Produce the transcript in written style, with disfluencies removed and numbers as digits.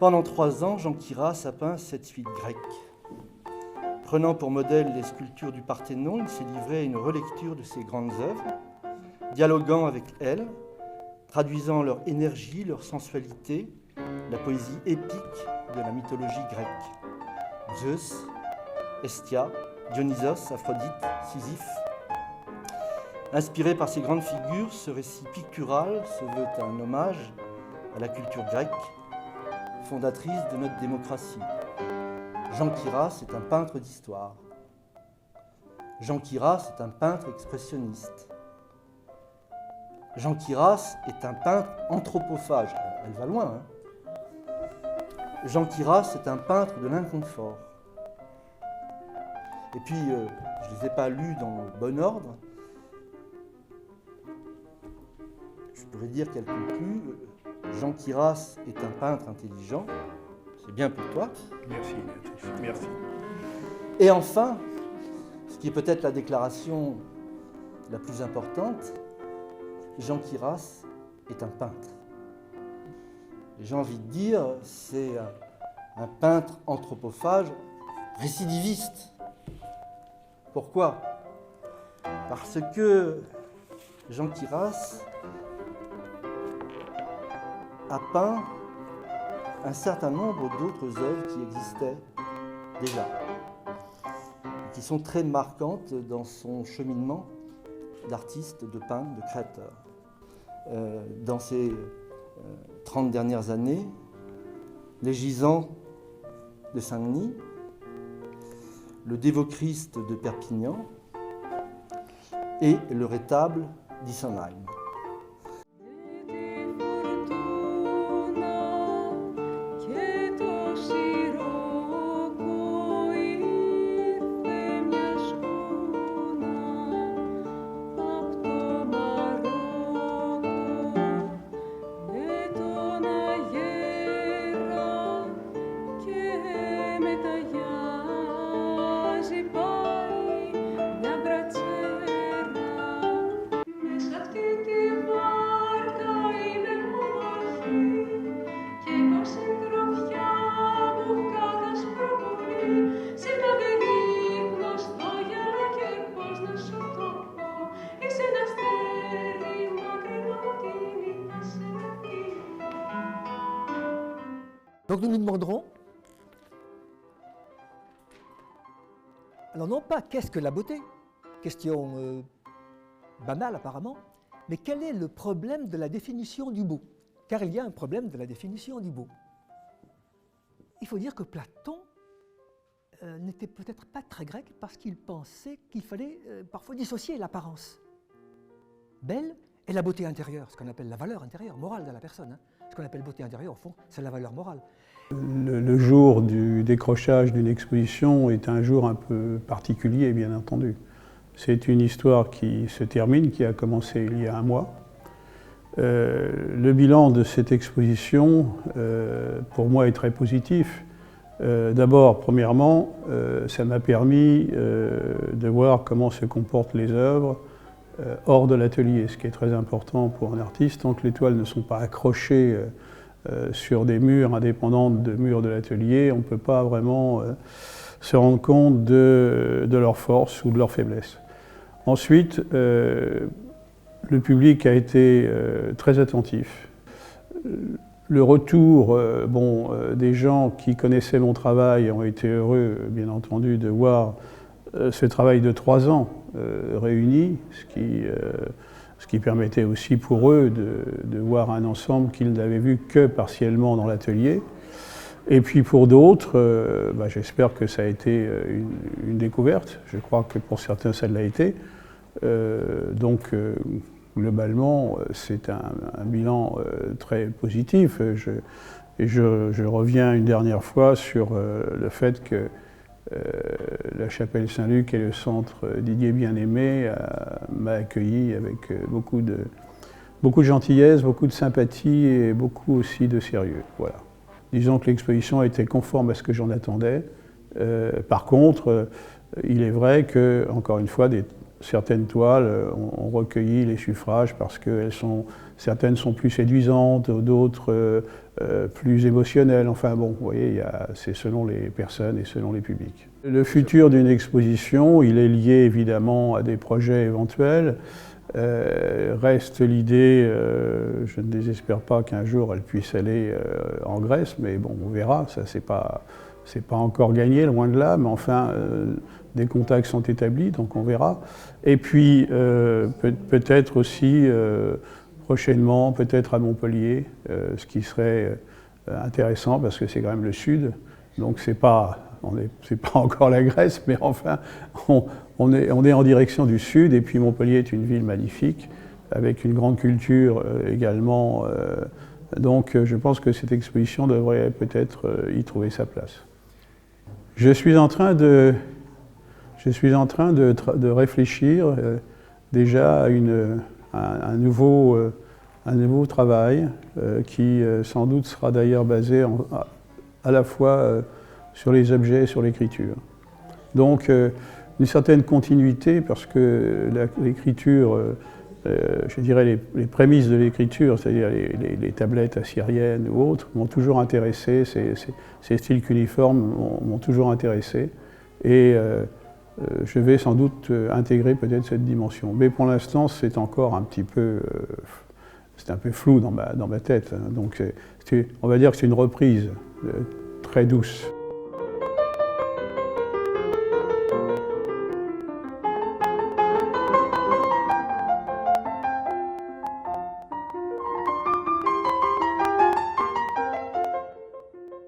Pendant 3 ans, Jean Quiras a peint cette suite grecque. Prenant pour modèle les sculptures du Parthénon, il s'est livré à une relecture de ces grandes œuvres, dialoguant avec elles, traduisant leur énergie, leur sensualité, la poésie épique de la mythologie grecque. Zeus, Hestia, Dionysos, Aphrodite, Sisyphe. Inspiré par ces grandes figures, ce récit pictural se veut un hommage à la culture grecque, fondatrice de notre démocratie. Jean Quiras est un peintre d'histoire. Jean Quiras est un peintre expressionniste. Jean Quiras est un peintre anthropophage. Elle va loin, hein. Jean Quiras est un peintre de l'inconfort. Et puis, je ne les ai pas lus dans le bon ordre. Je pourrais dire qu'elle conclut. Jean Quiras est un peintre intelligent. C'est bien pour toi. Merci, Béatrice. Merci. Et enfin, ce qui est peut-être la déclaration la plus importante, Jean Quiras est un peintre. Et j'ai envie de dire, c'est un peintre anthropophage récidiviste. Pourquoi ? Parce que Jean Quiras a peint un certain nombre d'autres œuvres qui existaient déjà, et qui sont très marquantes dans son cheminement d'artiste, de peintre, de créateur. Dans ces 30 dernières années, les gisants de Saint-Denis, le Dévot-Christ de Perpignan et le rétable d'Issenheim. Donc nous nous demanderons, alors non pas qu'est-ce que la beauté, question banale apparemment, mais quel est le problème de la définition du beau? Car il y a un problème de la définition du beau. Il faut dire que Platon n'était peut-être pas très grec parce qu'il pensait qu'il fallait parfois dissocier l'apparence belle et la beauté intérieure, ce qu'on appelle la valeur intérieure, morale de la personne. Ce qu'on appelle beauté intérieure, au fond, c'est la valeur morale. Le jour du décrochage d'une exposition est un jour un peu particulier, bien entendu. C'est une histoire qui se termine, qui a commencé il y a un mois. Le bilan de cette exposition, pour moi, est très positif. D'abord, premièrement, ça m'a permis de voir comment se comportent les œuvres hors de l'atelier, ce qui est très important pour un artiste. Tant que les toiles ne sont pas accrochées sur des murs indépendantes de murs de l'atelier, on ne peut pas vraiment se rendre compte de leur force ou de leur faiblesse. Ensuite, le public a été très attentif. Le retour des gens qui connaissaient mon travail ont été heureux, bien entendu, de voir ce travail de 3 ans réuni, ce qui permettait aussi pour eux de voir un ensemble qu'ils n'avaient vu que partiellement dans l'atelier. Et puis pour d'autres, j'espère que ça a été une découverte. Je crois que pour certains, ça l'a été. Globalement, c'est un bilan très positif. Je reviens une dernière fois sur le fait que la chapelle Saint-Luc et le centre Didier Bien-Aimé m'a accueilli avec beaucoup de gentillesse, beaucoup de sympathie et beaucoup aussi de sérieux. Voilà. Disons que l'exposition a été conforme à ce que j'en attendais. Par contre, il est vrai que, encore une fois, certaines toiles ont recueilli les suffrages parce que certaines sont plus séduisantes, d'autres plus émotionnel. Enfin bon, vous voyez, c'est selon les personnes et selon les publics. Le futur d'une exposition, il est lié évidemment à des projets éventuels. Reste l'idée, je ne désespère pas qu'un jour elle puisse aller en Grèce, mais bon, on verra, ça c'est pas encore gagné, loin de là, mais enfin, des contacts sont établis, donc on verra. Et puis, peut-être aussi, prochainement, peut-être à Montpellier, ce qui serait intéressant, parce que c'est quand même le sud, donc c'est pas encore la Grèce, mais enfin, on est en direction du sud, et puis Montpellier est une ville magnifique, avec une grande culture également, donc je pense que cette exposition devrait peut-être y trouver sa place. Je suis en train de réfléchir déjà à un nouveau travail qui sans doute sera d'ailleurs basé à la fois sur les objets et sur l'écriture. Donc une certaine continuité parce que l'écriture, je dirais les prémices de l'écriture, c'est-à-dire les tablettes assyriennes ou autres, m'ont toujours intéressé, ces styles cuniformes m'ont toujours intéressé. Et je vais sans doute intégrer peut-être cette dimension. Mais pour l'instant, c'est encore un petit peu, c'est un peu flou dans ma tête. Donc on va dire que c'est une reprise très douce.